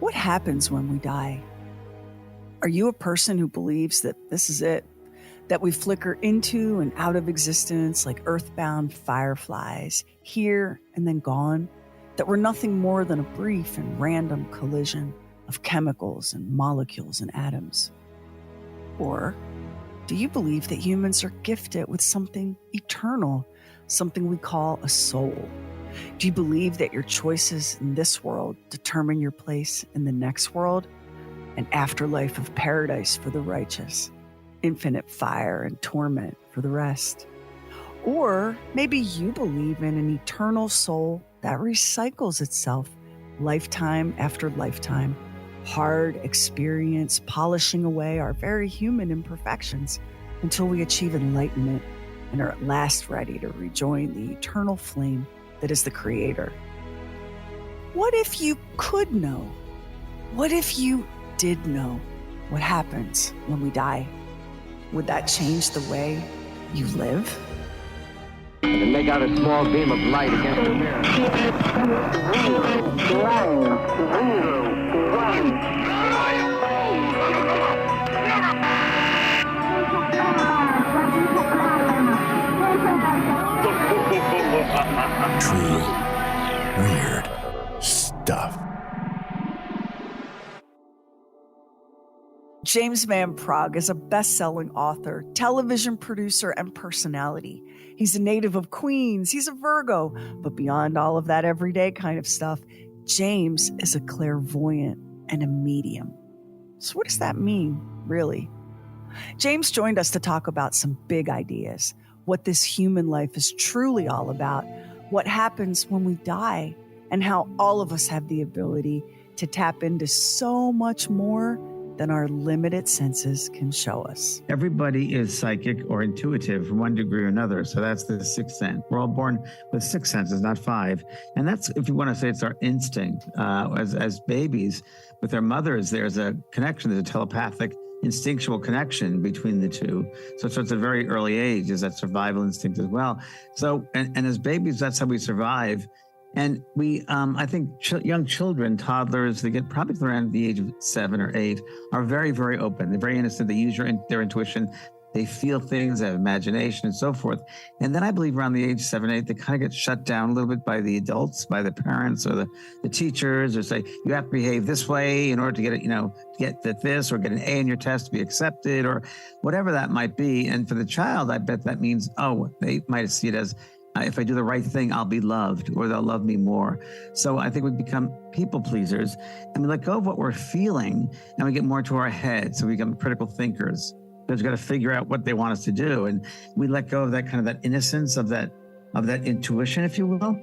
What happens when we die? Are you a person who believes that this is it? That we flicker into and out of existence like earthbound fireflies, here and then gone? That we're nothing more than a brief and random collision of chemicals and molecules and atoms? Or do you believe that humans are gifted with something eternal, something we call a soul? Do you believe that your choices in this world determine your place in the next world? An afterlife of paradise for the righteous, infinite fire and torment for the rest. Or maybe you believe in an eternal soul that recycles itself lifetime after lifetime, hard experience polishing away our very human imperfections until we achieve enlightenment and are at last ready to rejoin the eternal flame that is the Creator. What if you could know? What if you did know what happens when we die? Would that change the way you live? And make out a small beam of light against the mirror. Truly weird stuff. James Van Praagh is a best-selling author, television producer, and personality. He's a native of Queens. He's a Virgo. But beyond all of that everyday kind of stuff, James is a clairvoyant and a medium. So what does that mean, really? James joined us to talk about some big ideas, what this human life is truly all about, what happens when we die, and how all of us have the ability to tap into so much more than our limited senses can show us. Everybody is psychic or intuitive from one degree or another. So that's the sixth sense. We're all born with six senses, not five. And that's, if you want to say, it's our instinct. As babies, with their mothers, there's a connection, there's a telepathic, instinctual connection between the two. So it's at a very early age, is that survival instinct as well. So, and as babies, that's how we survive. And we, I think young children, toddlers, they get probably around the age of 7 or 8, are very, very open. They're very innocent. They use their intuition. They feel things, they have imagination and so forth. And then I believe around the age of 7, 8, they kind of get shut down a little bit by the adults, by the parents or the teachers, or say, you have to behave this way in order to get it, get this or get an A in your test to be accepted or whatever that might be. And for the child, I bet that means, they might see it as, if I do the right thing, I'll be loved, or they'll love me more. So I think we become people pleasers, and we let go of what we're feeling, and we get more to our head. So we become critical thinkers. Because we've got to figure out what they want us to do, and we let go of that kind of that innocence of that intuition, if you will.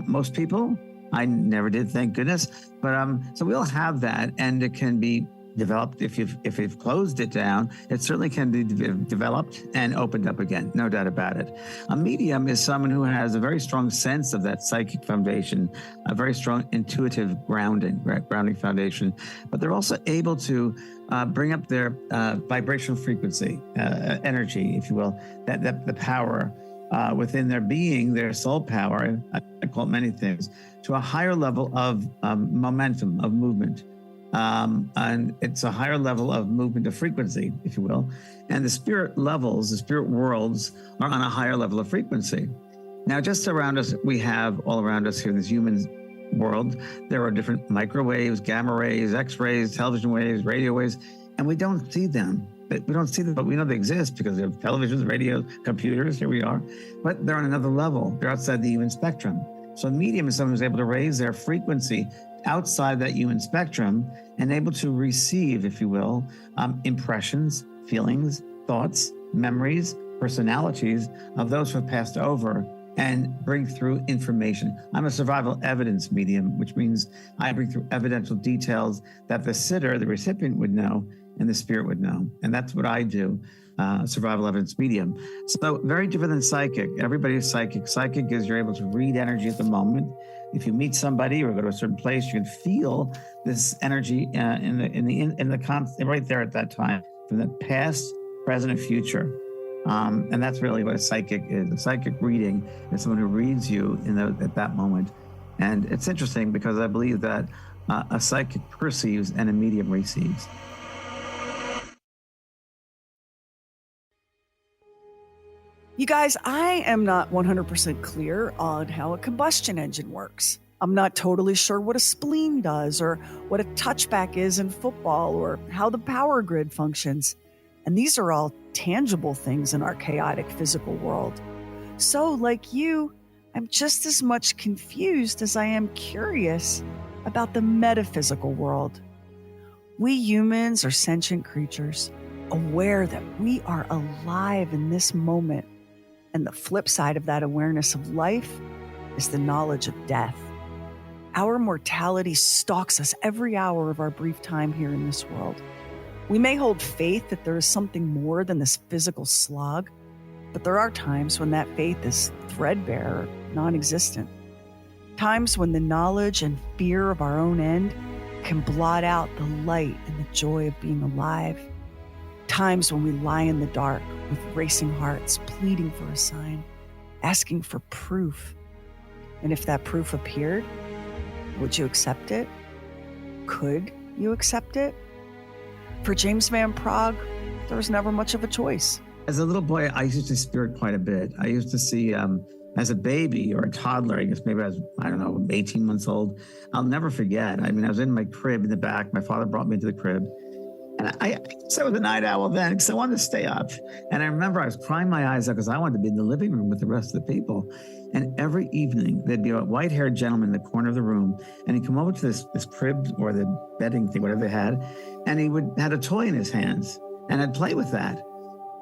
Most people, I never did, thank goodness. But so we all have that, and it can be developed if you've closed it down. It certainly can be developed and opened up again, no doubt about it. A medium is someone who has a very strong sense of that psychic foundation, a very strong intuitive grounding foundation, but they're also able to bring up their vibrational frequency, energy, if you will, that the power within their being, their soul power, I call it many things, to a higher level of momentum, of movement. And it's a higher level of movement of frequency, if you will. And the spirit levels, the spirit worlds are on a higher level of frequency. Now, just around us, we have all around us here in this human world, there are different microwaves, gamma rays, X-rays, television waves, radio waves, and we don't see them. We don't see them, but we know they exist because they have televisions, radio, computers, here we are. But they're on another level. They're outside the human spectrum. So a medium is someone who's able to raise their frequency outside that human spectrum and able to receive, if you will, impressions, feelings, thoughts, memories, personalities of those who have passed over and bring through information. I'm a survival evidence medium, which means I bring through evidential details that the sitter, the recipient, would know and the spirit would know. And that's what I do, survival evidence medium. So very different than psychic. Everybody is psychic. Psychic is you're able to read energy at the moment. If you meet somebody or go to a certain place, you can feel this energy in the constant right there at that time, from the past, present, and future. And that's really what a psychic is. A psychic reading is someone who reads you at that moment. And it's interesting because I believe that A psychic perceives and a medium receives. You guys, I am not 100% clear on how a combustion engine works. I'm not totally sure what a spleen does or what a touchback is in football or how the power grid functions. And these are all tangible things in our chaotic physical world. So, like you, I'm just as much confused as I am curious about the metaphysical world. We humans are sentient creatures, aware that we are alive in this moment. And the flip side of that awareness of life is the knowledge of death. Our mortality stalks us every hour of our brief time here in this world. We may hold faith that there is something more than this physical slog, but there are times when that faith is threadbare or non-existent. Times when the knowledge and fear of our own end can blot out the light and the joy of being alive. Times when we lie in the dark with racing hearts, pleading for a sign, asking for proof. And if that proof appeared, would you accept it? Could you accept it? For James Van Praagh, there was never much of a choice. As a little boy, I used to spirit quite a bit. I used to see, as a baby or a toddler, I guess maybe I was, 18 months old. I'll never forget. I was in my crib in the back. My father brought me into the crib. And I guess I was a night owl then because I wanted to stay up. And I remember I was crying my eyes out because I wanted to be in the living room with the rest of the people. And every evening, there'd be a white-haired gentleman in the corner of the room, and he'd come over to this crib or the bedding thing, whatever they had, and he had a toy in his hands, and I'd play with that.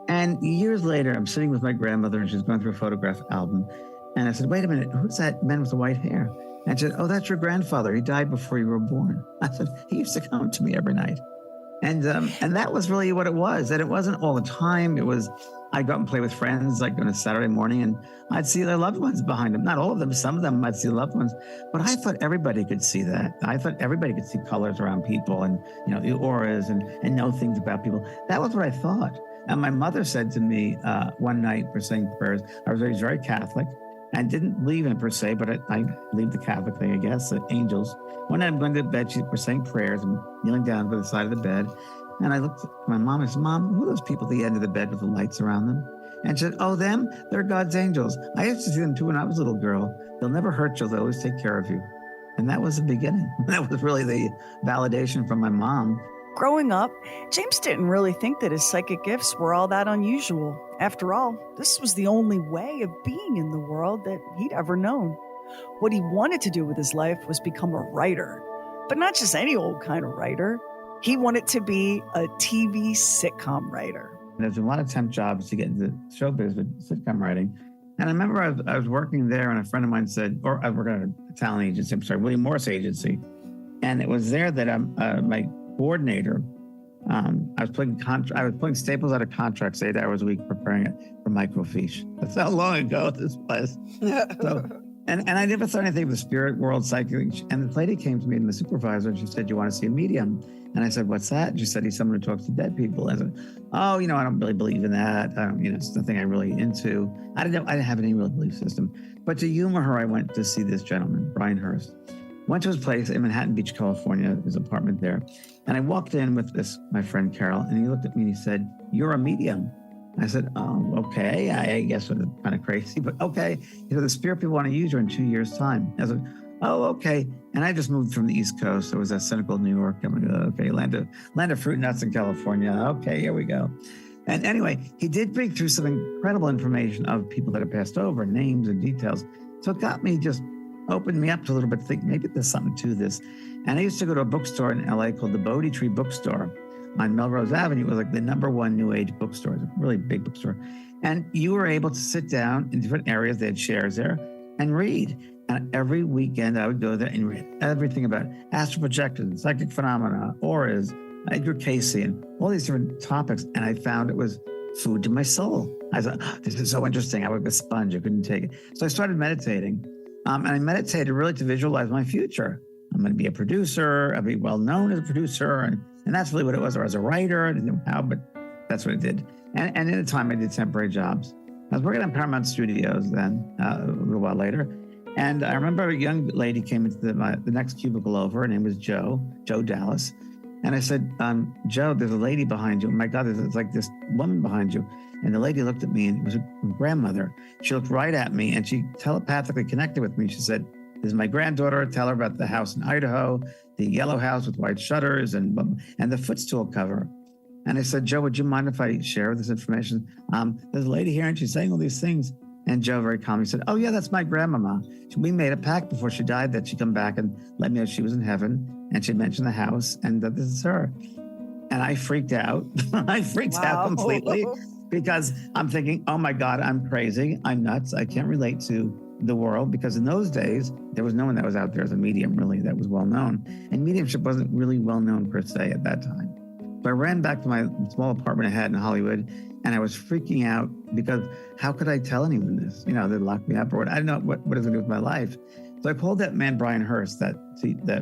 And years later, I'm sitting with my grandmother, and she's going through a photograph album, and I said, wait a minute, who's that man with the white hair? And she said, oh, that's your grandfather. He died before you were born. I said, he used to come to me every night. And that was really what it was. That it wasn't all the time. It was, I'd go out and play with friends, like on a Saturday morning, and I'd see their loved ones behind them. Not all of them, some of them I'd see loved ones. But I thought everybody could see that. I thought everybody could see colors around people and, the auras and know things about people. That was what I thought. And my mother said to me one night, for saying prayers, I was raised very Catholic. I didn't believe in it per se, but I believed the Catholic thing, I guess, angels. One night I'm going to bed, she was saying prayers and kneeling down by the side of the bed. And I looked at my mom and said, Mom, who are those people at the end of the bed with the lights around them? And she said, oh, them? They're God's angels. I used to see them too when I was a little girl. They'll never hurt you. They'll always take care of you. And that was the beginning. That was really the validation from my mom. Growing up, James didn't really think that his psychic gifts were all that unusual. After all, this was the only way of being in the world that he'd ever known. What he wanted to do with his life was become a writer, but not just any old kind of writer. He wanted to be a TV sitcom writer. There's a lot of temp jobs to get into showbiz with sitcom writing. And I remember I was working there, and a friend of mine said, or I work at a talent agency, William Morris Agency. And it was there that my coordinator, I was pulling staples out of contracts 8 hours a week, preparing it for microfiche. That's how long ago this was. And I never thought anything of the spirit world, psychic. And the lady came to me, and the supervisor, and she said, you want to see a medium? And I said, what's that? And she said, he's someone who talks to dead people. I said, oh, I don't really believe in that. It's nothing I'm really into. I didn't have any real belief system. But to humor her, I went to see this gentleman, Brian Hurst. Went to his place in Manhattan Beach, California, his apartment there. And I walked in with my friend Carol, and he looked at me and he said, you're a medium. I said, oh, okay. I guess it was kind of crazy, but okay. He said, the spirit people want to use you in 2 years' time. I said, oh, okay. And I just moved from the East Coast. I was at cynical New York. I'm like, okay, land of fruit nuts in California. Okay, here we go. And anyway, he did bring through some incredible information of people that had passed over, names and details. So it got me opened me up to a little bit to think maybe there's something to this. And I used to go to a bookstore in LA called the Bodhi Tree Bookstore on Melrose Avenue. It was like the #1 new age bookstore. It was a really big bookstore. And you were able to sit down in different areas. They had chairs there and read. And every weekend I would go there and read everything about astral projection, psychic phenomena, auras, Edgar Cayce, and all these different topics. And I found it was food to my soul. I thought, oh, this is so interesting. I was a sponge. I couldn't take it. So I started meditating. And I meditated really to visualize my future. I'm going to be a producer. I'll be well known as a producer. And that's really what it was. Or as a writer. I didn't know how, but that's what I did. And in the time, I did temporary jobs. I was working on Paramount Studios then, a little while later. And I remember a young lady came into the next cubicle over. Her name was Joe Dallas. And I said, Joe, there's a lady behind you. Oh my God, there's like this woman behind you. And the lady looked at me, and it was her grandmother. She looked right at me, and she telepathically connected with me. She said, "This is my granddaughter. Tell her about the house in Idaho, the yellow house with white shutters and the footstool cover." And I said, "Joe, would you mind if I share this information? There's a lady here, and she's saying all these things." And Joe very calmly said, "Oh yeah, that's my grandmama. We made a pact before she died that she'd come back and let me know she was in heaven, and she'd mention the house, and that this is her." And I freaked out. I freaked out completely, because I'm thinking, oh my God, I'm crazy. I'm nuts. I can't relate to the world, because in those days, there was no one that was out there as a medium really that was well known. And mediumship wasn't really well known per se at that time. So I ran back to my small apartment I had in Hollywood, and I was freaking out because how could I tell anyone this? You know, they'd lock me up or what. I don't know what is it to do with my life. So I called that man, Brian Hurst, that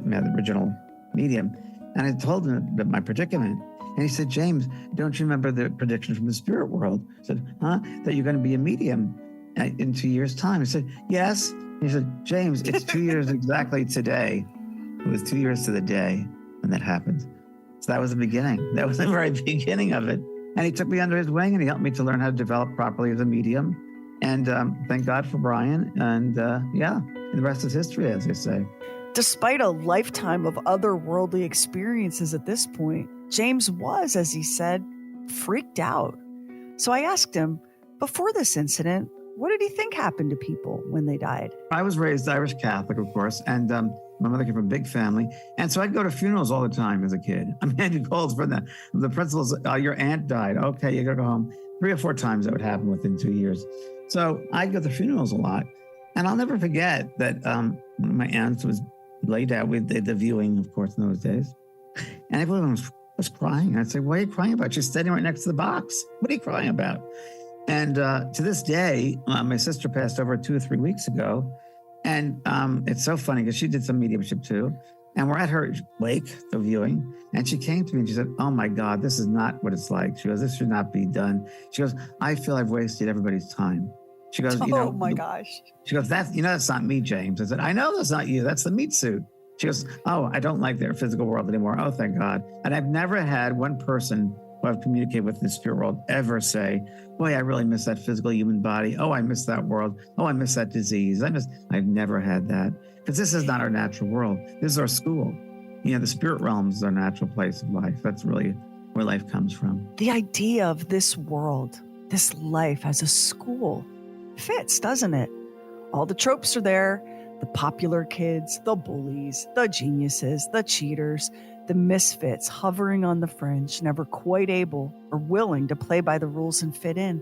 man, the original medium, and I told him that my predicament. And he said, "James, don't you remember the prediction from the spirit world?" I said, "Huh? That you're going to be a medium in 2 years' time." I said, "Yes." He said, "James, it's 2 years exactly today." It was 2 years to the day when that happened. So that was the beginning. That was the very beginning of it. And he took me under his wing, and he helped me to learn how to develop properly as a medium. And thank God for Brian. And and the rest is history, as they say. Despite a lifetime of otherworldly experiences at this point, James was, as he said, freaked out. So I asked him, before this incident, what did he think happened to people when they died? I was raised Irish Catholic, of course, and my mother came from a big family. And so I'd go to funerals all the time as a kid. I mean, I'd calls from the principals, "Your aunt died. Okay, you gotta go home." 3 or 4 times that would happen within 2 years. So I'd go to funerals a lot. And I'll never forget that one of my aunts was laid out. We did the viewing, of course, in those days. And everyone was crying. And I'd say, "What are you crying about? She's standing right next to the box. What are you crying about?" And to this day, my sister passed over 2 or 3 weeks ago. And it's so funny because she did some mediumship too. And we're at her wake, the viewing. And she came to me and she said, "Oh my God, this is not what it's like." She goes, "This should not be done." She goes, "I feel I've wasted everybody's time." She goes, "Oh my gosh." She goes, that's not me, James." I said, "I know that's not you. That's the meat suit." She goes, "Oh, I don't like their physical world anymore." Oh, thank God. And I've never had one person who I've communicated with in the spirit world ever say, "Boy, I really miss that physical human body. Oh, I miss that world. Oh, I miss that disease." I've never had that, because this is not our natural world. This is our school. You know, the spirit realm is our natural place of life. That's really where life comes from. The idea of this world, this life as a school fits, doesn't it? All the tropes are there. The popular kids, the bullies, the geniuses, the cheaters, the misfits hovering on the fringe, never quite able or willing to play by the rules and fit in.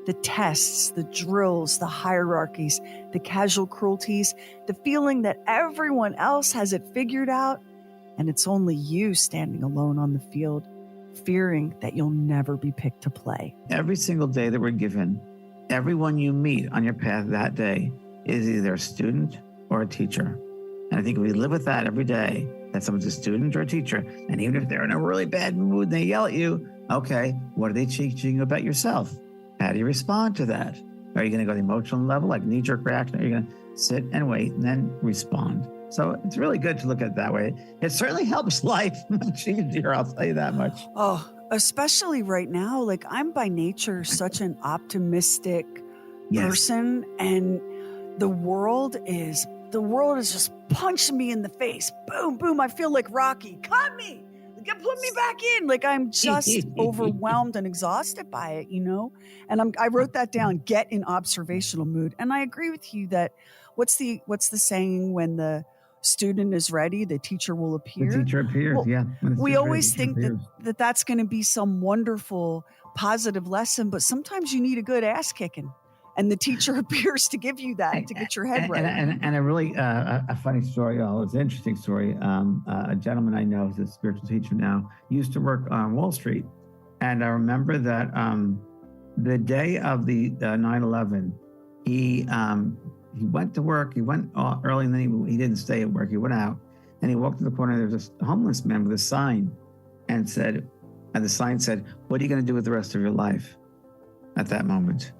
The tests, the drills, the hierarchies, the casual cruelties, the feeling that everyone else has it figured out, and it's only you standing alone on the field, fearing that you'll never be picked to play. Every single day that we're given, everyone you meet on your path that day is either a student or a teacher. And I think if we live with that every day, that someone's a student or a teacher, and even if they're in a really bad mood and they yell at you, okay, what are they teaching you about yourself? How do you respond to that? Are you going to go to the emotional level, like knee-jerk reaction? Are you going to sit and wait and then respond? So it's really good to look at it that way. It certainly helps life much easier, I'll tell you that much. Oh, especially right now. Like, I'm by nature such an optimistic person, and the world is just punching me in the face. Boom, boom. I feel like Rocky. Cut me. Put me back in. Like, I'm just overwhelmed and exhausted by it, you know? And I wrote that down, get in observational mood. And I agree with you that what's the saying, when the student is ready, the teacher will appear? The teacher appears, well, we always think that that's going to be some wonderful, positive lesson, but sometimes you need a good ass kicking. And the teacher appears to give you that to get your head right. And a really a funny story, it's an interesting story. A gentleman I know who's a spiritual teacher now used to work on Wall Street. And I remember that the day of the 9/11, he went to work. He went early, and then he didn't stay at work. He went out, and he walked to the corner. There was a homeless man with a sign, and the sign said, "What are you going to do with the rest of your life?" At that moment.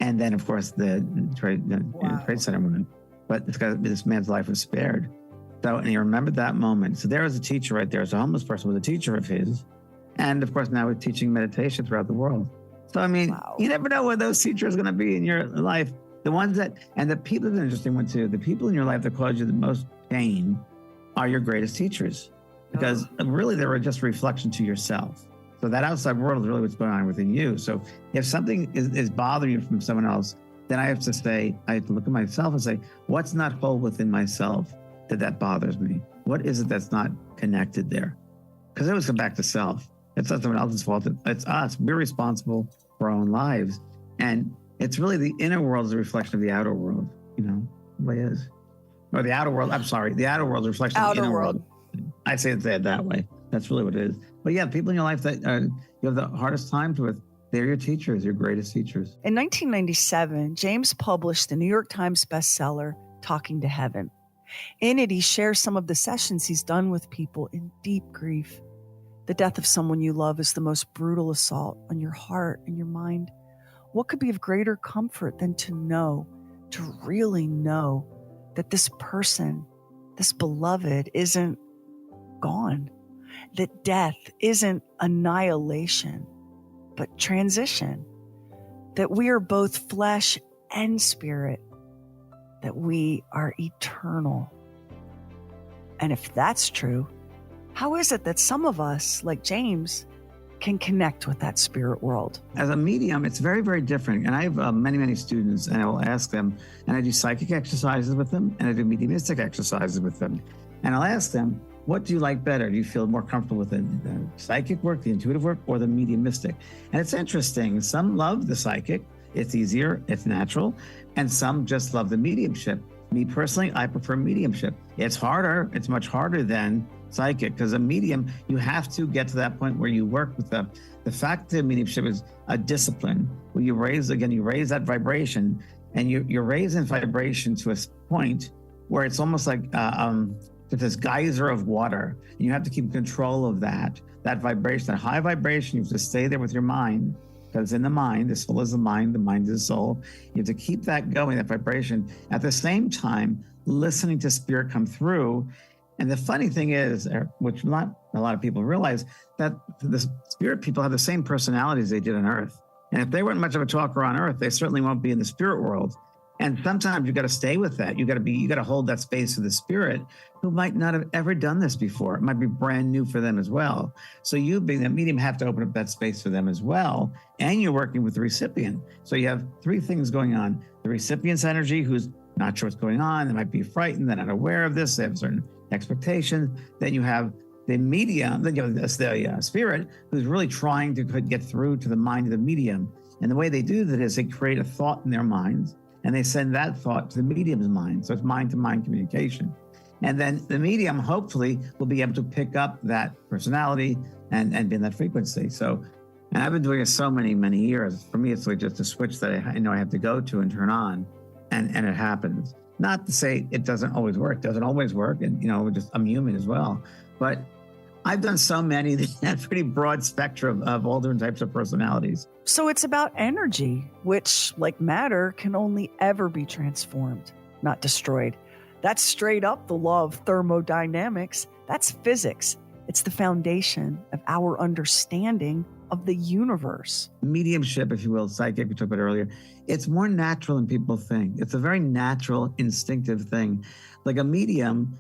And then, of course, the trade center went. but this man's life was spared. So, and he remembered that moment. So there was a teacher right there. So a homeless person was a teacher of his. And of course, now we're teaching meditation throughout the world. So, I mean, You never know where those teachers are going to be in your life. The ones that, and the people, that's an interesting one too, the people in your life that cause you the most pain are your greatest teachers. Because really, they were just a reflection to yourself. So that outside world is really what's going on within you. So if something is bothering you from someone else, then I have to look at myself and say, what's not whole within myself that bothers me? What is it that's not connected there? Because it always comes back to self. It's not someone else's fault. It's us. We're responsible for our own lives. And it's really the inner world is a reflection of the outer world, the way it is. Or the outer world, I'm sorry. The outer world is a reflection of the inner world. I say it that way. That's really what it is. But yeah, people in your life that you have the hardest times with, they're your teachers, your greatest teachers. In 1997, James published the New York Times bestseller, Talking to Heaven. In it, he shares some of the sessions he's done with people in deep grief. The death of someone you love is the most brutal assault on your heart and your mind. What could be of greater comfort than to really know that this person, this beloved, isn't gone? That death isn't annihilation, but transition. That we are both flesh and spirit. That we are eternal. And if that's true, how is it that some of us, like James, can connect with that spirit world? As a medium, it's very, very different. And I have many, many students, and I will ask them, and I do psychic exercises with them, and I do mediumistic exercises with them. And I'll ask them, what do you like better? Do you feel more comfortable with the psychic work, the intuitive work, or the mediumistic? And it's interesting. Some love the psychic. It's easier, it's natural. And some just love the mediumship. Me personally, I prefer mediumship. It's harder. It's much harder than psychic, because a medium, you have to get to that point where you work with the fact that mediumship is a discipline where you raise that vibration, and you're raising vibration to a point where it's almost like this geyser of water, and you have to keep control of that vibration, that high vibration. You have to stay there with your mind, because in the mind, the soul is the mind is the soul. You have to keep that going, that vibration, at the same time listening to spirit come through. And the funny thing is, which not a lot of people realize, that the spirit people have the same personalities they did on Earth. And if they weren't much of a talker on Earth, they certainly won't be in the spirit world. And sometimes you got to stay with that. You got to hold that space for the spirit who might not have ever done this before. It might be brand new for them as well. So you being the medium have to open up that space for them as well. And you're working with the recipient. So you have three things going on. The recipient's energy, who's not sure what's going on. They might be frightened. They're not aware of this. They have certain expectations. Then you have the medium, then you have the spirit, who's really trying to get through to the mind of the medium. And the way they do that is they create a thought in their minds, and they send that thought to the medium's mind. So it's mind-to-mind communication. And then the medium, hopefully, will be able to pick up that personality and be in that frequency. So, and I've been doing it so many, many years. For me, it's like just a switch that I know I have to go to and turn on, and it happens. Not to say it doesn't always work. It doesn't always work. And, I'm human as well. But I've done so many that have pretty broad spectrum of all different types of personalities. So it's about energy, which, like matter, can only ever be transformed, not destroyed. That's straight up the law of thermodynamics. That's physics. It's the foundation of our understanding of the universe. Mediumship, if you will, psychic, we talked about earlier, it's more natural than people think. It's a very natural, instinctive thing. Like a medium,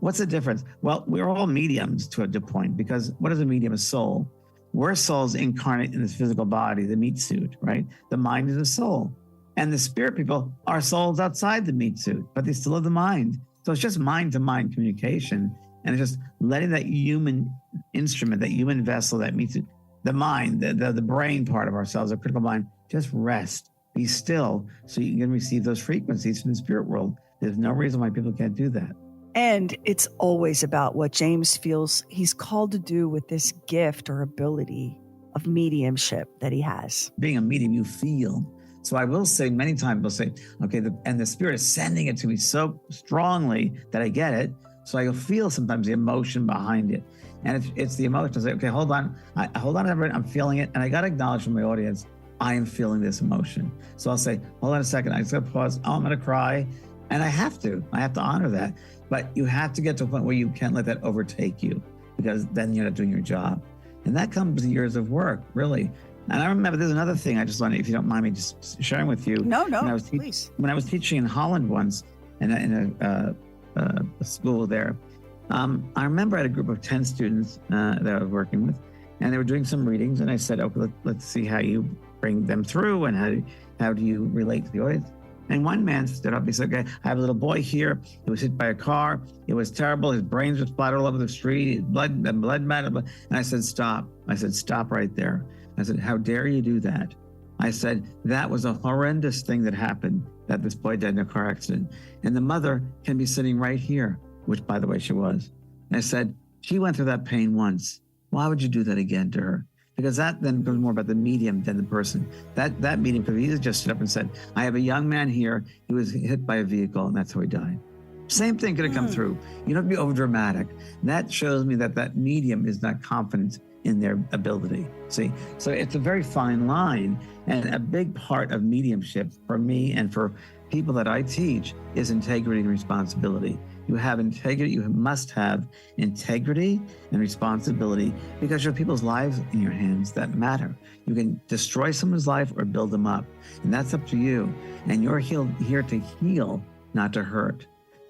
what's the difference? Well, we're all mediums to a point, because what is a medium? A soul. We're souls incarnate in this physical body, the meat suit, right? The mind is a soul. And the spirit people are souls outside the meat suit, but they still have the mind. So it's just mind-to-mind communication. And it's just letting that human instrument, that human vessel, that meat suit, the mind, the brain part of ourselves, the critical mind, just rest, be still, so you can receive those frequencies from the spirit world. There's no reason why people can't do that. And it's always about what James feels he's called to do with this gift or ability of mediumship that he has. Being a medium, you feel. So I will say many times, we'll say, okay, and the spirit is sending it to me so strongly that I get it. So I'll feel sometimes the emotion behind it. And it's the emotion. I say, okay, hold on, everybody, I'm feeling it. And I got to acknowledge from my audience, I am feeling this emotion. So I'll say, hold on a second, I just got to pause. Oh, I'm going to cry. And I have to honor that. But you have to get to a point where you can't let that overtake you, because then you're not doing your job. And that comes with years of work, really. And I remember there's another thing I just wanted, if you don't mind me just sharing with you. No, please. When I was teaching in Holland once, in a school there, I remember I had a group of 10 students that I was working with, and they were doing some readings. And I said, okay, let's see how you bring them through and how do you relate to the audience. And one man stood up. He said, okay, I have a little boy here. He was hit by a car. It was terrible. His brains were splattered all over the street. Blood. And I said, stop. I said, stop right there. I said, how dare you do that? I said, that was a horrendous thing that happened, that this boy died in a car accident. And the mother can be sitting right here, which, by the way, she was. And I said, she went through that pain once. Why would you do that again to her? Because that then goes more about the medium than the person. That medium could have just stood up and said, I have a young man here. He was hit by a vehicle, and that's how he died. Same thing could have come through. You don't have to be over dramatic. That shows me that medium is not confident in their ability. See, so it's a very fine line, and a big part of mediumship for me and for people that I teach is integrity and responsibility. You have integrity, you must have integrity and responsibility, because you have people's lives in your hands that matter. You can destroy someone's life or build them up, and that's up to you. And you're here to heal, not to hurt.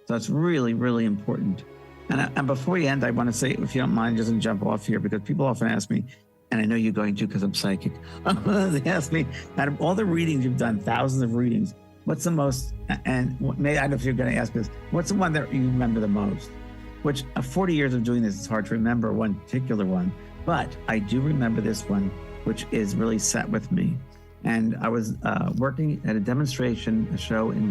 So it's really, really important. And before we end, I want to say, if you don't mind, just jump off here, because people often ask me, and I know you're going to because I'm psychic, they ask me, out of all the readings you've done, thousands of readings, what's the most, and maybe I don't know if you're going to ask this, what's the one that you remember the most? Which 40 years of doing this, it's hard to remember one particular one, but I do remember this one, which is really sat with me. And I was working at a demonstration, a show in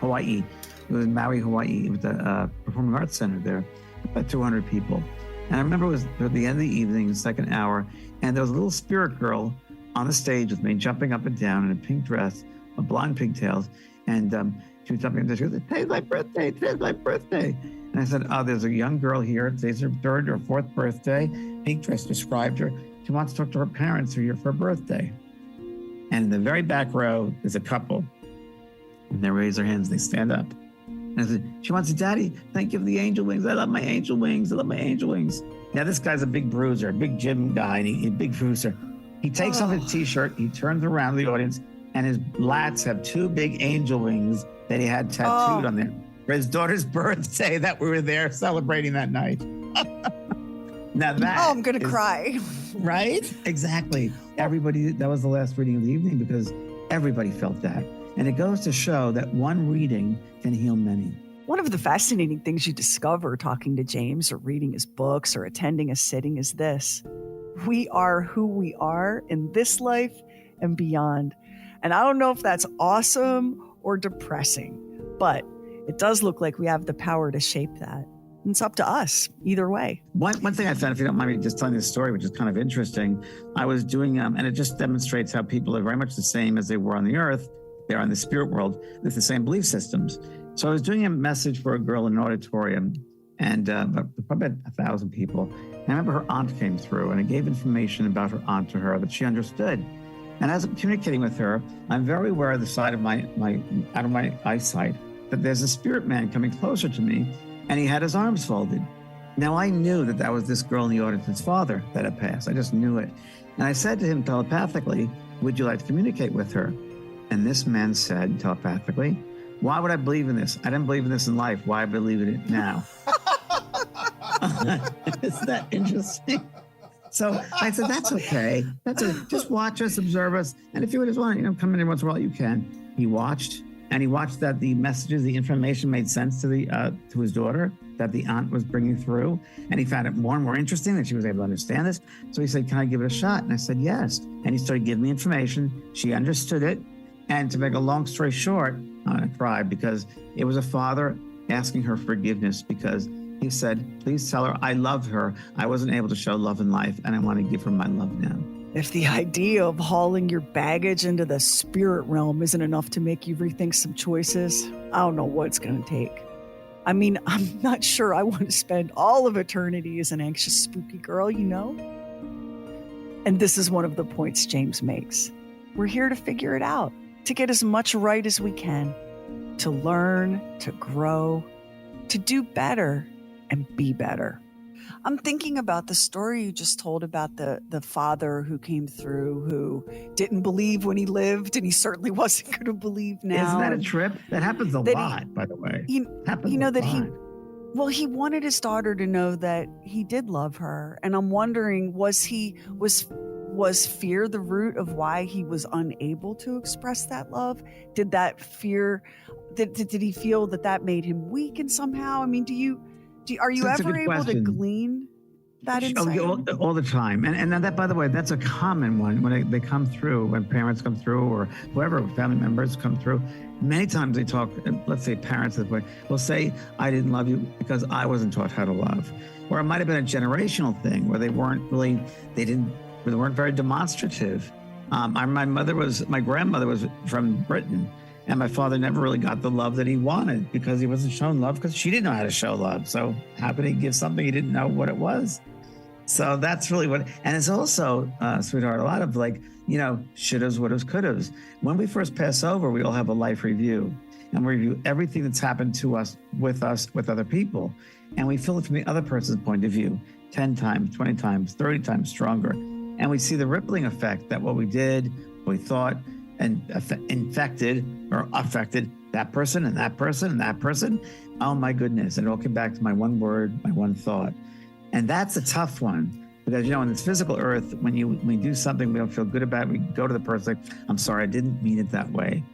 Hawaii. It was in Maui, Hawaii. It was a performing arts center there, about 200 people. And I remember it was at the end of the evening, the second hour, and there was a little spirit girl on the stage with me, jumping up and down in a pink dress, a blonde pigtails, and she was jumping up and she goes, today's my birthday, today's my birthday. And I said, oh, there's a young girl here, today's her third or fourth birthday, pink dress described her. She wants to talk to her parents who are here for her birthday. And in the very back row, there's a couple, and they raise their hands, they stand up. And I said, she wants to, Daddy, thank you for the angel wings. I love my angel wings. I love my angel wings. Now, this guy's a big bruiser, a big gym guy, and he's a big bruiser. He takes off his T-shirt, he turns around to the audience, and his lats have two big angel wings that he had tattooed on there for his daughter's birthday that we were there celebrating that night. Now that I'm going to cry. Right? Exactly. Everybody, that was the last reading of the evening, because everybody felt that. And it goes to show that one reading can heal many. One of the fascinating things you discover talking to James or reading his books or attending a sitting is this: we are who we are in this life and beyond. And I don't know if that's awesome or depressing, but it does look like we have the power to shape that. And it's up to us either way. One thing I found, if you don't mind me just telling this story, which is kind of interesting, I was doing, and it just demonstrates how people are very much the same as they were on the earth. They're in the spirit world with the same belief systems. So I was doing a message for a girl in an auditorium, and probably 1,000 people. And I remember her aunt came through, and I gave information about her aunt to her that she understood. And as I'm communicating with her, I'm very aware of the side of my out of my eyesight that there's a spirit man coming closer to me, and he had his arms folded. Now I knew that was this girl in the audience's father that had passed. I just knew it. And I said to him telepathically, would you like to communicate with her? And this man said telepathically, why would I believe in this? I didn't believe in this in life. Why I believe in it now? Isn't that interesting? So I said, that's okay. Just watch us, observe us. And if you just want to, come in every once in a while, you can. He watched, and he watched that the messages, the information made sense to his daughter that the aunt was bringing through. And he found it more and more interesting that she was able to understand this. So he said, can I give it a shot? And I said, yes. And he started giving me information. She understood it. And to make a long story short, I cried because it was a father asking her forgiveness, because he said, please tell her I love her. I wasn't able to show love in life, and I want to give her my love now. If the idea of hauling your baggage into the spirit realm isn't enough to make you rethink some choices, I don't know what it's going to take. I mean, I'm not sure I want to spend all of eternity as an anxious, spooky girl, And this is one of the points James makes. We're here to figure it out, to get as much right as we can. to learn, to grow, to do better and be better. I'm thinking about the story you just told about the father who came through, who didn't believe when he lived, and he certainly wasn't going to believe now. Isn't that a trip? That happens a lot, by the way. Happens a lot. He wanted his daughter to know that he did love her. And I'm wondering, was fear the root of why he was unable to express that love? Did that fear, did he feel that made him weak in somehow? I mean, are you That's a ever good able to question. glean that insight? All the time. And that, by the way, that's a common one when they come through, when parents come through or whoever, family members come through. Many times they talk, let's say parents will say, I didn't love you because I wasn't taught how to love. Or it might have been a generational thing where they weren't very demonstrative. My grandmother was from Britain, and my father never really got the love that he wanted because he wasn't shown love because she didn't know how to show love. So how could he give something he didn't know what it was? So that's really and it's also, sweetheart, a lot of shouldas, wouldas, couldas. When we first pass over, we all have a life review, and we review everything that's happened to us, with other people. And we feel it from the other person's point of view, 10 times, 20 times, 30 times stronger. And we see the rippling effect that what we did, what we thought, and infected or affected that person and that person and that person. Oh my goodness. And it all came back to my one word, my one thought. And that's a tough one because, in this physical earth, when we do something we don't feel good about, we go to the person like, I'm sorry, I didn't mean it that way.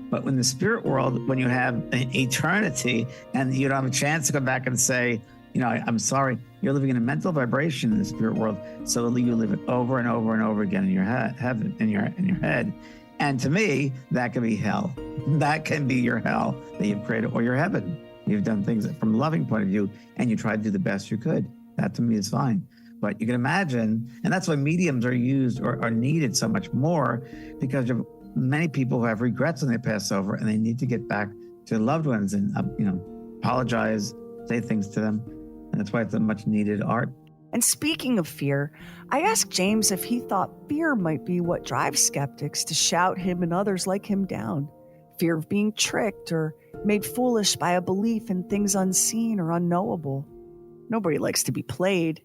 But in the spirit world, when you have an eternity and you don't have a chance to come back and say, I'm sorry, you're living in a mental vibration in the spirit world. So you live it over and over and over again in your heaven, in your head. And to me, that can be hell. That can be your hell that you've created, or your heaven. You've done things from a loving point of view, and you tried to do the best you could. That to me is fine. But you can imagine, and that's why mediums are used or are needed so much more, because of many people who have regrets when they pass over, and they need to get back to loved ones and apologize, say things to them. And that's why it's a much needed art. And speaking of fear, I asked James if he thought fear might be what drives skeptics to shout him and others like him down. Fear of being tricked or made foolish by a belief in things unseen or unknowable. Nobody likes to be played.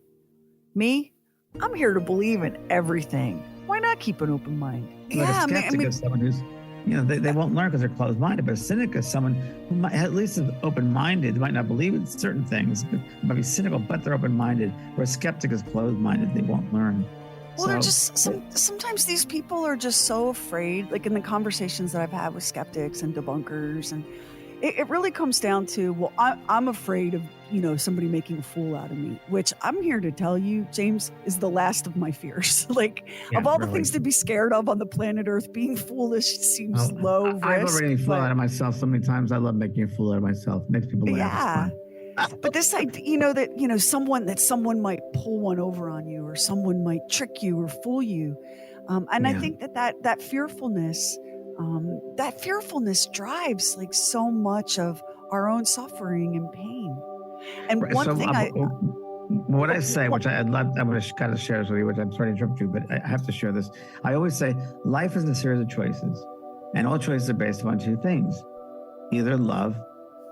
Me? I'm here to believe in everything. Why not keep an open mind? But a skeptic is someone who's, they won't learn because they're closed-minded. But a cynic is someone who at least is open-minded. They might not believe in certain things, but might be cynical, but they're open-minded. Where a skeptic is closed-minded, they won't learn. Well, they're just sometimes these people are just so afraid. Like in the conversations that I've had with skeptics and debunkers, and it really comes down to, well, I'm afraid of somebody making a fool out of me, which I'm here to tell you, James, is the last of my fears. Of all the things to be scared of on the planet Earth, being foolish seems low risk. I've already made a fool out of myself so many times. I love making a fool out of myself. It makes people laugh. Yeah. But this idea, that someone might pull one over on you, or someone might trick you or fool you. I think that fearfulness, drives so much of our own suffering and pain. And what I say, which I'm going to kind of share this with you, which I'm sorry to interrupt you, but I have to share this. I always say life is a series of choices, and all choices are based upon two things, either love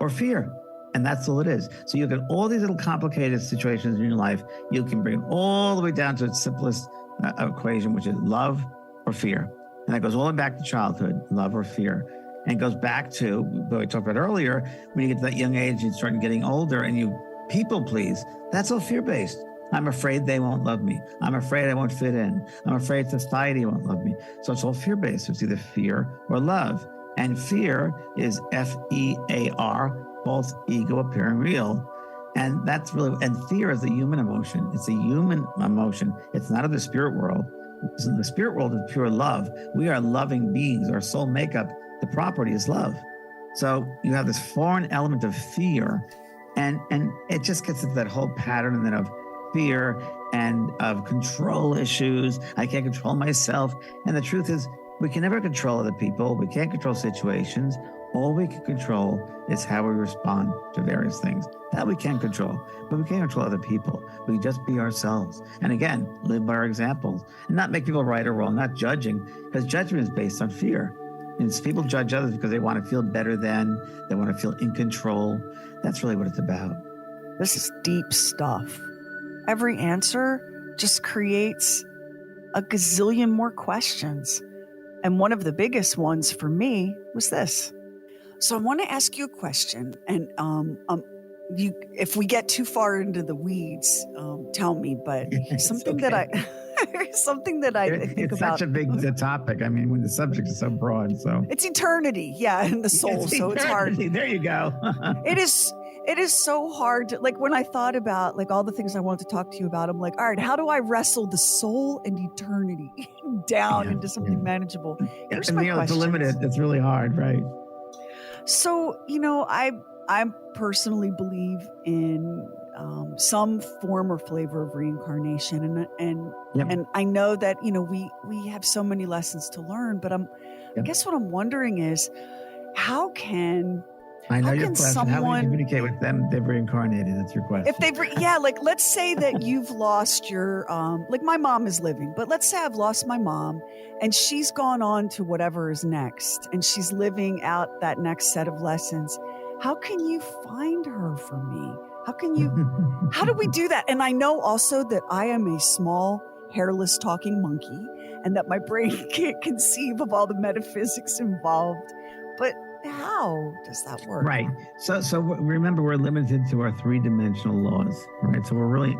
or fear. And that's all it is. So you get all these little complicated situations in your life, you can bring all the way down to its simplest equation, which is love or fear. And that goes all the way back to childhood, love or fear. And goes back to what we talked about earlier, when you get to that young age, you start getting older and you people please. That's all fear-based. I'm afraid they won't love me. I'm afraid I won't fit in. I'm afraid society won't love me. So it's all fear-based. It's either fear or love. And fear is F-E-A-R, false ego appearing real. And that's really, and fear is a human emotion. It's a human emotion. It's not of the spirit world. In the spirit world is pure love. We are loving beings. Our soul makeup, the property is love. So you have this foreign element of fear, and it just gets into that whole pattern then of fear and of control issues. I can't control myself. And the truth is, we can never control other people. We can't control situations. All we can control is how we respond to various things. That we can control, but we can't control other people. We can just be ourselves. And again, live by our examples and not make people right or wrong, not judging, because judgment is based on fear. And it's people judge others because they want to feel better than, they want to feel in control. That's really what it's about. This is deep stuff. Every answer just creates a gazillion more questions. And one of the biggest ones for me was this. So I want to ask you a question, and if we get too far into the weeds, tell me. But something that I think it's about. such a big topic. I mean, when the subject is so broad, so it's eternity, and the soul. So it's hard. There you go. It is so hard to, like, when I thought about like all the things I wanted to talk to you about, I'm like, all right, how do I wrestle the soul and eternity down into something manageable? Here's my question. To limit it, it's really hard, right? So, I personally believe in some form or flavor of reincarnation, and I know that we have so many lessons to learn. But I guess what I'm wondering is, how can I know your question. How do you communicate with them? They've reincarnated. That's your question. If they've, like, let's say that you've lost your, like, my mom is living, but let's say I've lost my mom and she's gone on to whatever is next and she's living out that next set of lessons. How can you find her for me? How do we do that? And I know also that I am a small, hairless talking monkey and that my brain can't conceive of all the metaphysics involved, but how does that work? Right. So remember, we're limited to our three-dimensional laws, right? So we're really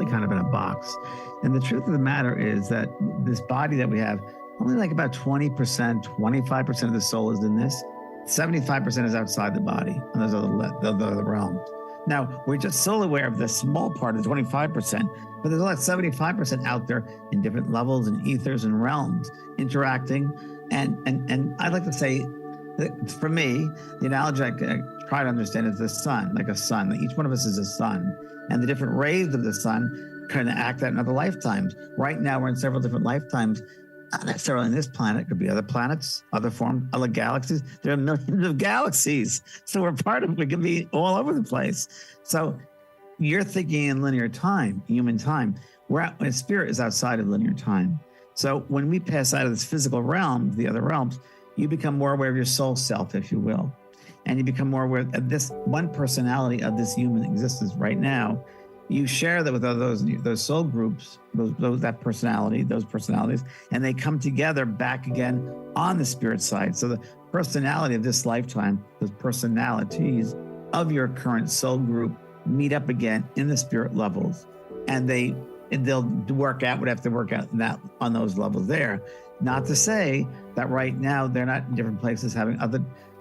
kind of in a box. And the truth of the matter is that this body that we have, only like about 20%, 25% of the soul is in this. 75% is outside the body and those other realms. Now, we're just so aware of the small part of 25%, but there's like 75% out there in different levels and ethers and realms interacting. And I'd like to say, for me, the analogy I try to understand is the sun, like a sun. Each one of us is a sun, and the different rays of the sun kind of act out in other lifetimes. Right now, we're in several different lifetimes, not necessarily on this planet. It could be other planets, other forms, other galaxies. There are millions of galaxies, so we could be all over the place. So you're thinking in linear time, human time. Spirit is outside of linear time. So when we pass out of this physical realm, the other realms, you become more aware of your soul self, if you will. And you become more aware of this one personality of this human existence right now. You share that with those soul groups, those personalities, and they come together back again on the spirit side. So the personality of this lifetime, those personalities of your current soul group meet up again in the spirit levels. And they'll work out what they have to work out on those levels there. Not to say that right now they're not in different places having other,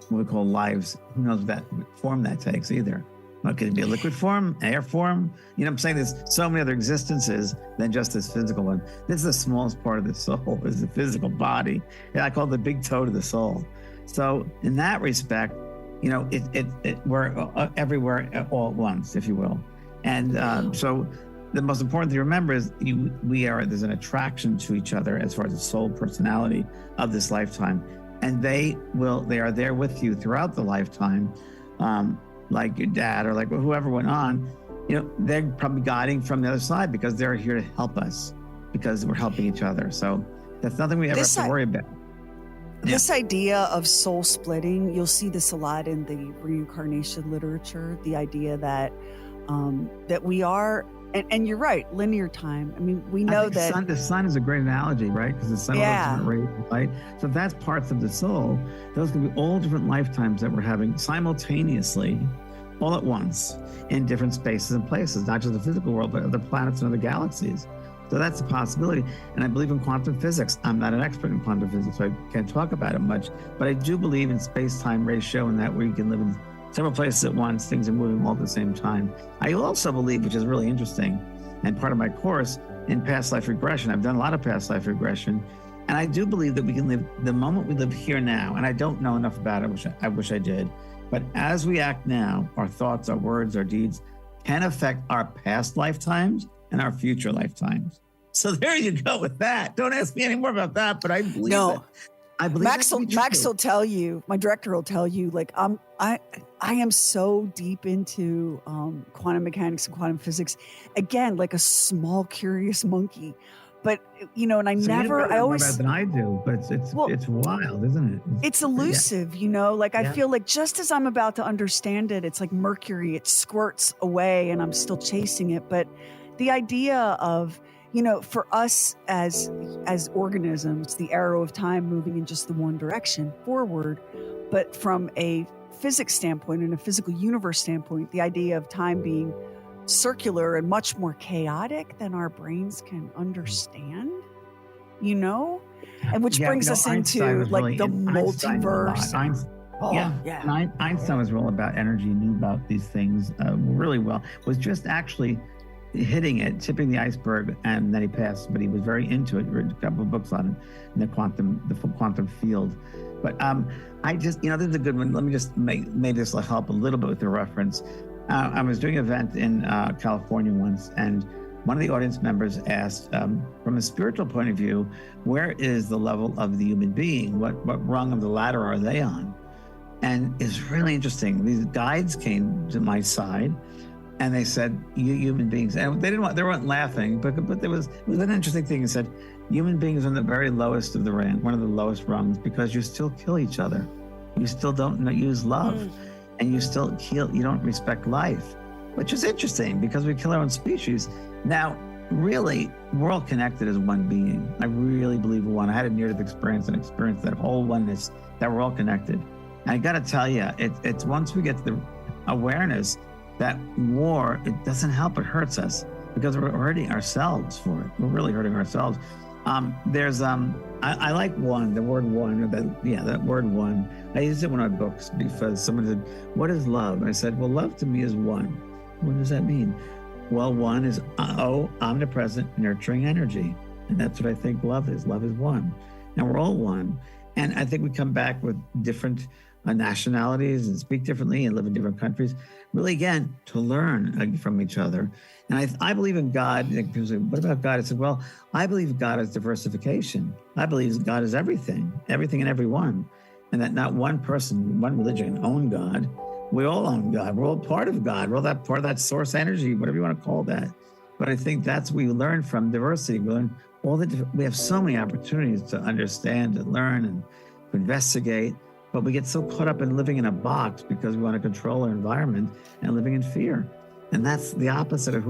what we call lives. Who knows what form that takes either. Could it be a liquid form, air form? I'm saying there's so many other existences than just this physical one. This is the smallest part of the soul, is the physical body. And I call it the big toe to the soul. So in that respect, we're everywhere all at once, if you will. And so the most important thing to remember is there's an attraction to each other as far as the soul personality of this lifetime. And they are there with you throughout the lifetime, like your dad or like whoever went on. They're probably guiding from the other side because they're here to help us because we're helping each other. So that's nothing we ever have to worry about. This idea of soul splitting, you'll see this a lot in the reincarnation literature, the idea that we are, and you're right, linear time. I mean, we know that the sun is a great analogy, right? Because the sun is rays of light. So if that's parts of the soul, those can be all different lifetimes that we're having simultaneously, all at once, in different spaces and places, not just the physical world, but other planets and other galaxies. So that's a possibility. And I believe in quantum physics. I'm not an expert in quantum physics, so I can't talk about it much, but I do believe in space-time ratio and that where you can live in several places at once, things are moving all at the same time. I also believe, which is really interesting, and part of my course, in past life regression. I've done a lot of past life regression, and I do believe that we can live the moment we live here now, and I don't know enough about it, I wish I did, but as we act now, our thoughts, our words, our deeds can affect our past lifetimes and our future lifetimes. So there you go with that. Don't ask me any more about that, but I believe it. I believe Max will tell you, my director will tell you, like, I am so deep into quantum mechanics and quantum physics. Again, like a small, curious monkey. but and I So never, you know I more always, about it than I do, but it's wild, isn't it? it's elusive, like I Yeah. feel like just as I'm about to understand it, it's like mercury, it squirts away and I'm still chasing it. But the idea of, for us as organisms, the arrow of time moving in just the one direction forward, but from a physics standpoint and a physical universe standpoint, the idea of time being circular and much more chaotic than our brains can understand, and which brings us Einstein into was like the Einstein knew a lot. multiverse. And Einstein was all about energy, knew about these things really well. Was just actually hitting it, tipping the iceberg, and then he passed. But he was very into it. Wrote a couple of books on it in the quantum field. But I just, this is a good one. Let me just maybe this will help a little bit with the reference. I was doing an event in California once, and one of the audience members asked, from a spiritual point of view, where is the level of the human being? What rung of the ladder are they on? And it's really interesting. These guides came to my side, and they said, "You human beings," and they weren't laughing, but it was an interesting thing. It said, "Human beings are on the very lowest of the rank, one of the lowest rungs, because you still kill each other, you still don't use love, and you still kill. You don't respect life," which is interesting because we kill our own species. Now, really, we're all connected as one being. I really believe we're one. I had a near-death experience and experienced that whole oneness, that we're all connected. And I got to tell you, it's once we get to the awareness that war, it doesn't help, it hurts us because we're hurting ourselves for it. We're really hurting ourselves. I like one, the word one, or that word one. I used it in one of my books because someone said, "What is love?" I said, "Well, love to me is one." What does that mean? Well, one is omnipresent, nurturing energy. And that's what I think love is. Love is one. And we're all one. And I think we come back with different nationalities and speak differently and live in different countries, really, again, to learn from each other. And I believe in God. Like, people say, "What about God?" I said, well, I believe God is diversification. I believe God is everything and everyone. And that not one person, one religion own God. We all own God. We're all part of God. We're all that part of that source energy, whatever you want to call that. But I think that's what we learn from diversity. We learn we have so many opportunities to understand and learn and to investigate. But we get so caught up in living in a box because we want to control our environment and living in fear. And that's the opposite of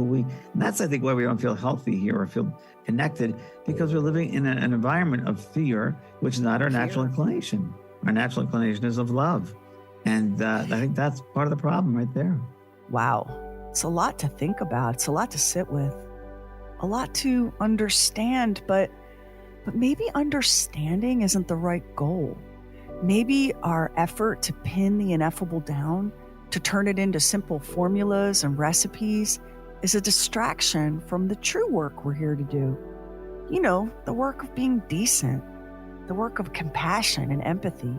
that's, I think, why we don't feel healthy here or feel connected, because we're living in an environment of fear, which is not our natural inclination. Our natural inclination is of love. And I think that's part of the problem right there. Wow. It's a lot to think about. It's a lot to sit with, a lot to understand, but maybe understanding isn't the right goal. Maybe our effort to pin the ineffable down, to turn it into simple formulas and recipes, is a distraction from the true work we're here to do. The work of being decent, the work of compassion and empathy,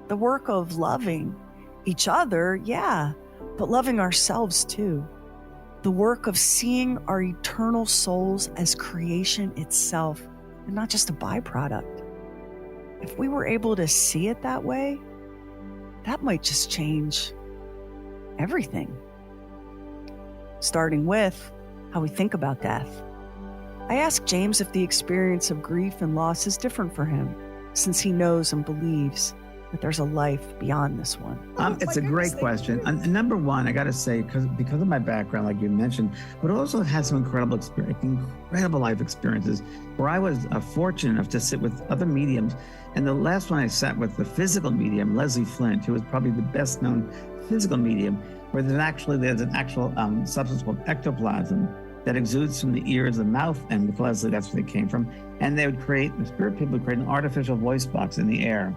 the work of loving each other, yeah, but loving ourselves too. The work of seeing our eternal souls as creation itself and not just a byproduct. If we were able to see it that way, that might just change everything. Starting with how we think about death. I asked James if the experience of grief and loss is different for him, since he knows and believes that there's a life beyond this one. It's a great question. Number one, I got to say, because of my background, like you mentioned, but also had some incredible life experiences where I was fortunate enough to sit with other mediums. And the last one I sat with, the physical medium, Leslie Flint, who was probably the best known physical medium, where there's an actual substance called ectoplasm that exudes from the ears, the mouth, and with Leslie, that's where they came from. And the spirit people would create an artificial voice box in the air.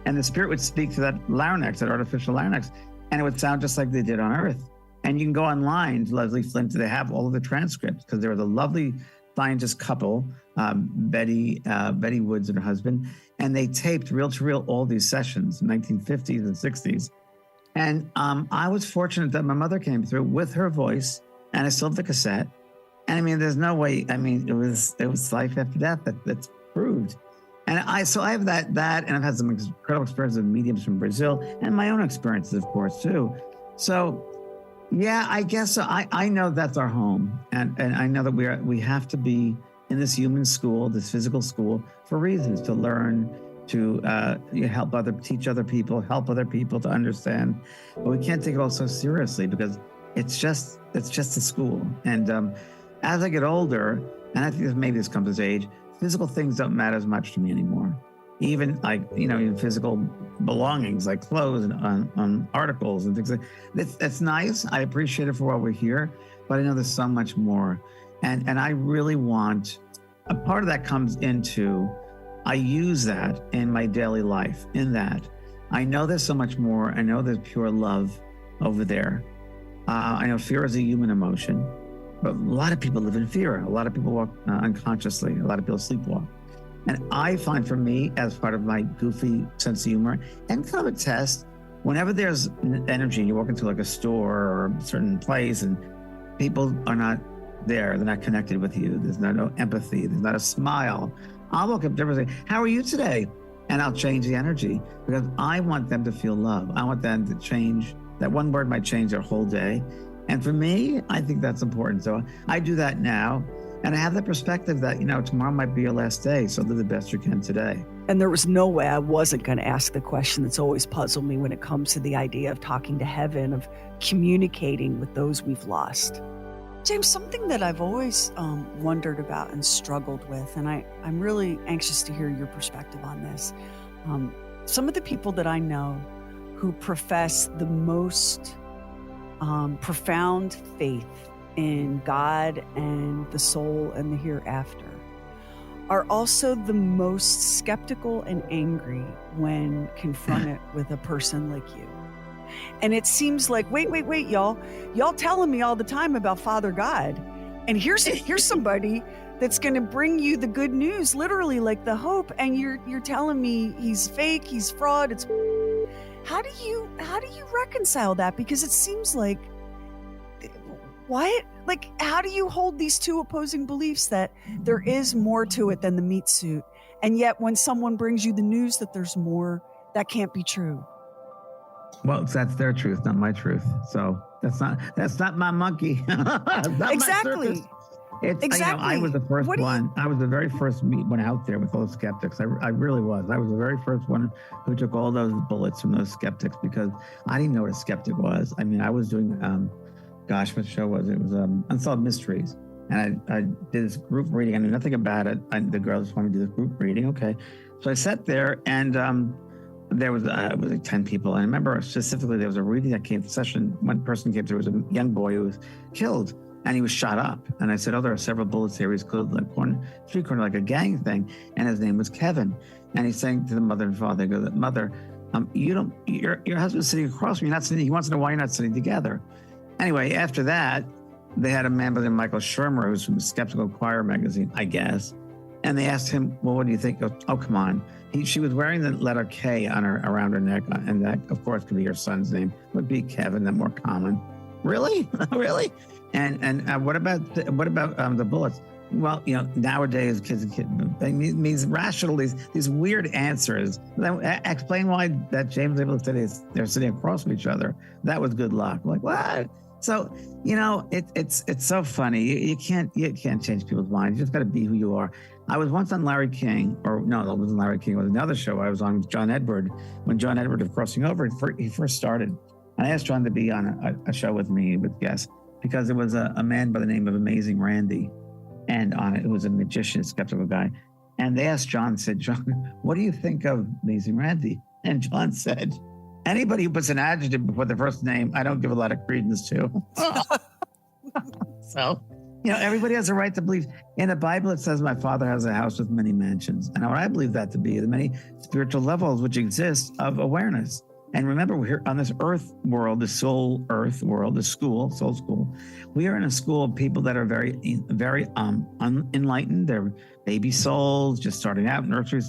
And the spirit would speak to that larynx, that artificial larynx, and it would sound just like they did on Earth. And you can go online to Leslie Flint. They have all of the transcripts, because there was a lovely scientist couple, Betty Woods and her husband, and they taped reel-to-reel all these sessions in the 1950s and 60s. And I was fortunate that my mother came through with her voice, and I still have the cassette. And I mean, there's no way. I mean, it was life after death. That's proved. And I have that, and I've had some incredible experiences with mediums from Brazil, and my own experiences, of course, too. So, yeah, I guess so. I know that's our home, and I know that we have to be in this human school, this physical school, for reasons to learn, to teach other people, help other people to understand. But we can't take it all so seriously because it's just a school. And as I get older, and I think maybe this comes with age, physical things don't matter as much to me anymore. Even even physical belongings like clothes and on articles and things like that. That's nice. I appreciate it for while we're here, but I know there's so much more. And I really want, a part of that comes into, I use that in my daily life, in that I know there's so much more. I know there's pure love over there. I know fear is a human emotion, but a lot of people live in fear. A lot of people walk unconsciously. A lot of people sleepwalk. And I find, for me, as part of my goofy sense of humor and kind of a test, whenever there's energy, you walk into like a store or a certain place and people are not there, they're not connected with you, there's no empathy, there's not a smile, I'll walk up to them and say, how are you today? And I'll change the energy because I want them to feel love. I want them to change. That one word might change their whole day. And for me, I think that's important. So I do that now. And I have the perspective that, tomorrow might be your last day. So do the best you can today. And there was no way I wasn't going to ask the question that's always puzzled me when it comes to the idea of talking to heaven, of communicating with those we've lost. James, something that I've always wondered about and struggled with, and I'm really anxious to hear your perspective on this. Some of the people that I know who profess the most profound faith in God and the soul and the hereafter are also the most skeptical and angry when confronted with a person like you. And it seems like, wait, y'all telling me all the time about Father God. And here's somebody that's going to bring you the good news, literally like the hope. And you're telling me he's fake, he's fraud. It's how do you reconcile that? Because it seems like, what? Like, how do you hold these two opposing beliefs that there is more to it than the meat suit? And yet when someone brings you the news that there's more, that can't be true. Well, that's their truth, not my truth. So that's not my monkey. Not exactly. Exactly. I was the first one. I was the very first one out there with those skeptics. I really was. I was the very first one who took all those bullets from those skeptics because I didn't know what a skeptic was. I mean, I was doing, what show was it? It was Unsolved Mysteries. And I did this group reading. I knew nothing about it. The girls just wanted me to do this group reading. Okay. So I sat there and there was it was like 10 people. And I remember specifically there was a reading that came to session. One person came through, was a young boy who was killed. And he was shot up. And I said, there are several bullets here. He's killed like street corner, like a gang thing. And his name was Kevin. And he's saying to the mother and father, Mother, your husband's sitting across from you. You're not sitting. He wants to know why you're not sitting together. Anyway, after that, they had a man by the name of Michael Shermer, who's from Skeptical Choir magazine, I guess. And they asked him, well, what do you think? He goes, oh, come on. She was wearing the letter K around her neck. And that, of course, could be your son's name. Would be Kevin, the more common. Really? Really? And what about the bullets? Well, nowadays kids means rational, these weird answers. Explain why that James was able to say they're sitting across from each other. That was good luck. I'm like, what? So it's so funny. You can't change people's minds. You just got to be who you are. I was once on Larry King, or no, it wasn't Larry King. It was another show I was on with John Edward when John Edward was crossing over. He first started, and I asked John to be on a show with me with guests. Because it was a man by the name of Amazing Randy, and on it was a magician, skeptical guy. And they asked John, said, John, what do you think of Amazing Randy? And John said, anybody who puts an adjective before the first name, I don't give a lot of credence to. So, everybody has a right to believe. In the Bible, it says, my Father has a house with many mansions. And what I believe that to be, the many spiritual levels which exist of awareness. And remember, we're here on this earth world, the soul earth world, the soul school. We are in a school of people that are very, very unenlightened. They're baby souls, just starting out, nursery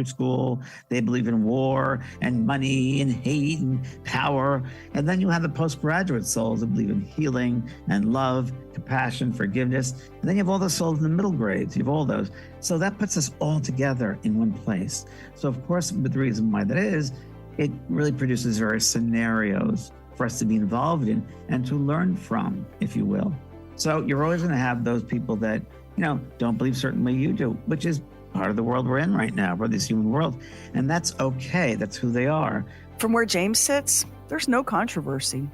school. They believe in war and money and hate and power. And then you have the postgraduate souls that believe in healing and love, compassion, forgiveness. And then you have all the souls in the middle grades. You have all those. So that puts us all together in one place. So of course, but the reason why that is, it really produces various scenarios for us to be involved in and to learn from, if you will. So you're always going to have those people that don't believe certain way you do, which is part of the world we're in right now, for this human world. And that's okay. That's who they are. From where James sits, there's no controversy.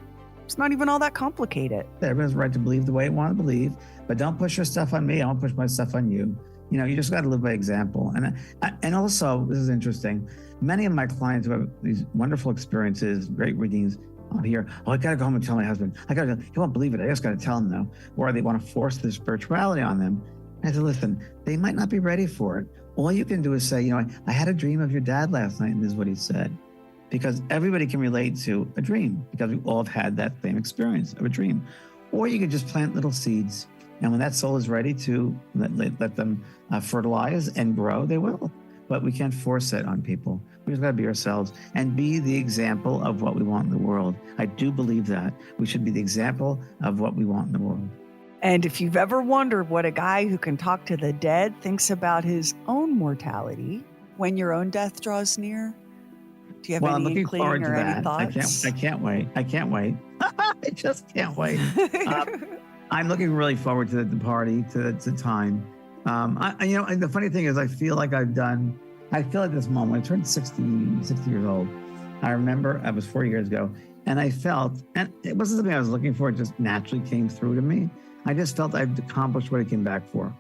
It's not even all that complicated. Everyone's right to believe the way they want to believe, but don't push your stuff on me. I won't push my stuff on you. You just got to live by example. And also, this is interesting. Many of my clients who have these wonderful experiences, great readings, I'll hear, I got to go home and tell my husband. He won't believe it. I just got to tell him now. Or they want to force their spirituality on them. I said, listen, they might not be ready for it. All you can do is say, I had a dream of your dad last night, and this is what he said. Because everybody can relate to a dream, because we all have had that same experience of a dream. Or you can just plant little seeds. And when that soul is ready to let them fertilize and grow, they will. But we can't force it on people. We just got to be ourselves and be the example of what we want in the world. I do believe that. We should be the example of what we want in the world. And if you've ever wondered what a guy who can talk to the dead thinks about his own mortality when your own death draws near, do you have any inkling or any thoughts? I can't wait. I just can't wait. I'm looking really forward to the party, to time. And the funny thing is, I feel like this moment, I turned 60 years old. I remember I was 4 years ago, and I felt, and it wasn't something I was looking for, it just naturally came through to me. I just felt I've accomplished what I came back for.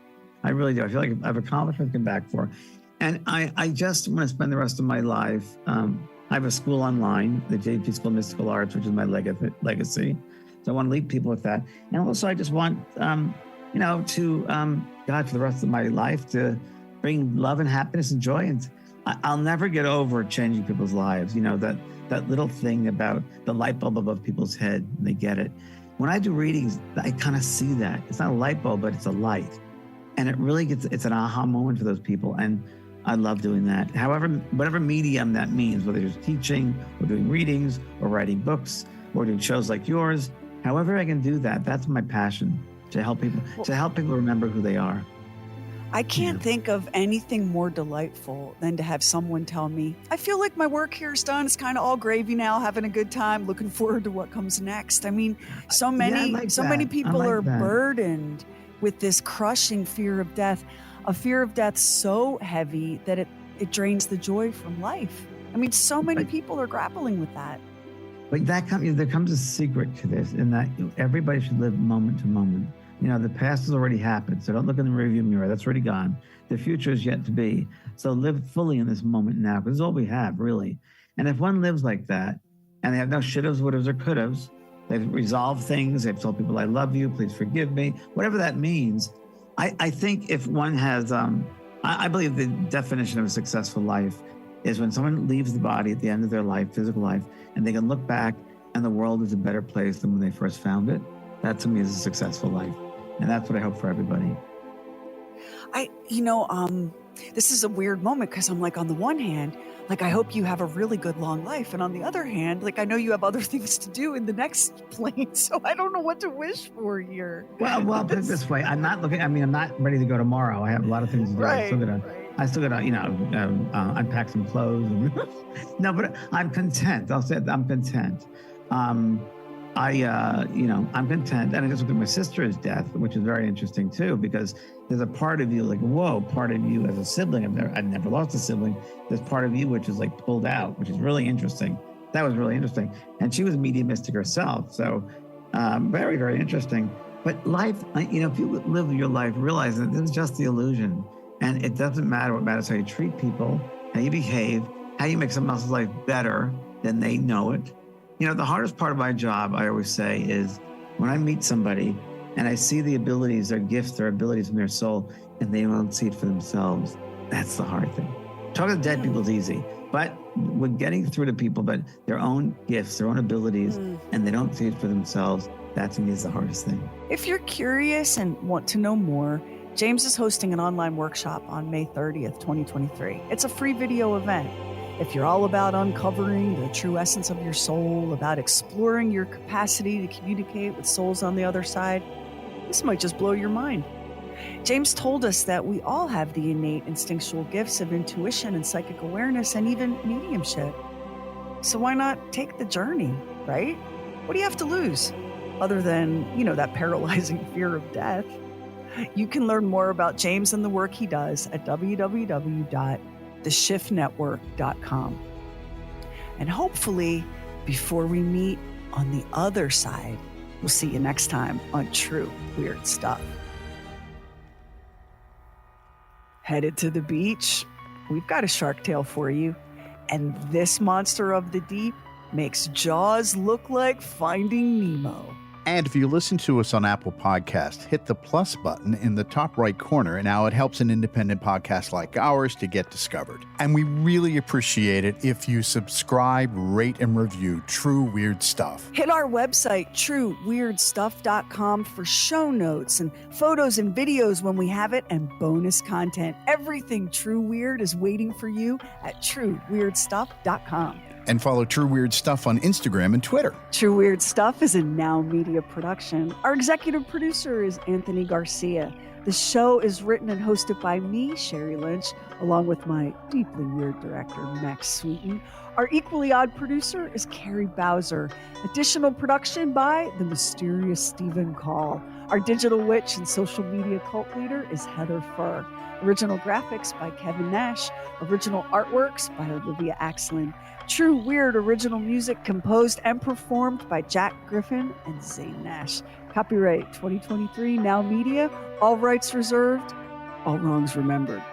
I really do. I feel like I've accomplished what I came back for. And I just want to spend the rest of my life. I have a school online, the JP School of Mystical Arts, which is my legacy. So I want to leave people with that. And also I just want, God, for the rest of my life to bring love and happiness and joy. And I'll never get over changing people's lives. That little thing about the light bulb above people's head, and they get it. When I do readings, I kind of see that. It's not a light bulb, but it's a light. And it really it's an aha moment for those people. And I love doing that. However, whatever medium that means, whether it's teaching or doing readings or writing books or doing shows like yours, however I can do that, that's my passion, to help people, remember who they are. I can't think of anything more delightful than to have someone tell me, I feel like my work here is done. It's kind of all gravy now, having a good time, looking forward to what comes next. I mean, so many people are burdened with this crushing fear of death, a fear of death so heavy that it drains the joy from life. I mean, so many people are grappling with that. But there comes a secret to this, in that everybody should live moment to moment. The past has already happened, so don't look in the rearview mirror. That's already gone. The future is yet to be. So live fully in this moment now, because it's all we have, really. And if one lives like that, and they have no should'ves, would'ves, or could'ves, they've resolved things, they've told people, I love you, please forgive me, whatever that means. I think if one has, I believe the definition of a successful life is when someone leaves the body at the end of their life, physical life, and they can look back and the world is a better place than when they first found it. That to me is a successful life. And that's what I hope for everybody. This is a weird moment, because I'm like, on the one hand, like, I hope you have a really good long life. And on the other hand, like, I know you have other things to do in the next plane. So I don't know what to wish for here. Well, put it this way. I'm not ready to go tomorrow. I have a lot of things to do. I still gotta, unpack some clothes. No, but I'm content. I'll say I'm content. I'm content. And I just looked at my sister's death, which is very interesting too, because there's a part of you, like, whoa, part of you as a sibling. I've never lost a sibling. There's part of you which is like pulled out, which is really interesting. That was really interesting. And she was mediumistic herself. So very, very interesting. But life, if you live your life, realize that this is just the illusion. And it doesn't matter. What matters is how you treat people, how you behave, how you make someone else's life better than they know it. The hardest part of my job, I always say, is when I meet somebody and I see the abilities, their gifts, their abilities in their soul, and they don't see it for themselves. That's the hard thing. Talking to dead people is easy, but when getting through to people, but their own gifts, their own abilities, and they don't see it for themselves, that to me is the hardest thing. If you're curious and want to know more, James is hosting an online workshop on May 30th, 2023. It's a free video event. If you're all about uncovering the true essence of your soul, about exploring your capacity to communicate with souls on the other side, this might just blow your mind. James told us that we all have the innate instinctual gifts of intuition and psychic awareness and even mediumship. So why not take the journey, right? What do you have to lose? Other than, that paralyzing fear of death. You can learn more about James and the work he does at www.theshiftnetwork.com. And hopefully, before we meet on the other side, we'll see you next time on True Weird Stuff. Headed to the beach? We've got a shark tale for you. And this monster of the deep makes Jaws look like Finding Nemo. And if you listen to us on Apple Podcasts, hit the plus button in the top right corner. And now it helps an independent podcast like ours to get discovered. And we really appreciate it if you subscribe, rate, and review True Weird Stuff. Hit our website, trueweirdstuff.com, for show notes and photos and videos when we have it, and bonus content. Everything True Weird is waiting for you at trueweirdstuff.com. And follow True Weird Stuff on Instagram and Twitter. True Weird Stuff is a Now Media production. Our executive producer is Anthony Garcia. The show is written and hosted by me, Sherry Lynch, along with my deeply weird director, Max Sweeten. Our equally odd producer is Carrie Bowser. Additional production by the mysterious Stephen Call. Our digital witch and social media cult leader is Heather Furr. Original graphics by Kevin Nash. Original artworks by Olivia Axlin. True Weird original music composed and performed by Jack Griffin and Zane Nash. Copyright 2023 Now Media. All rights reserved. All wrongs remembered.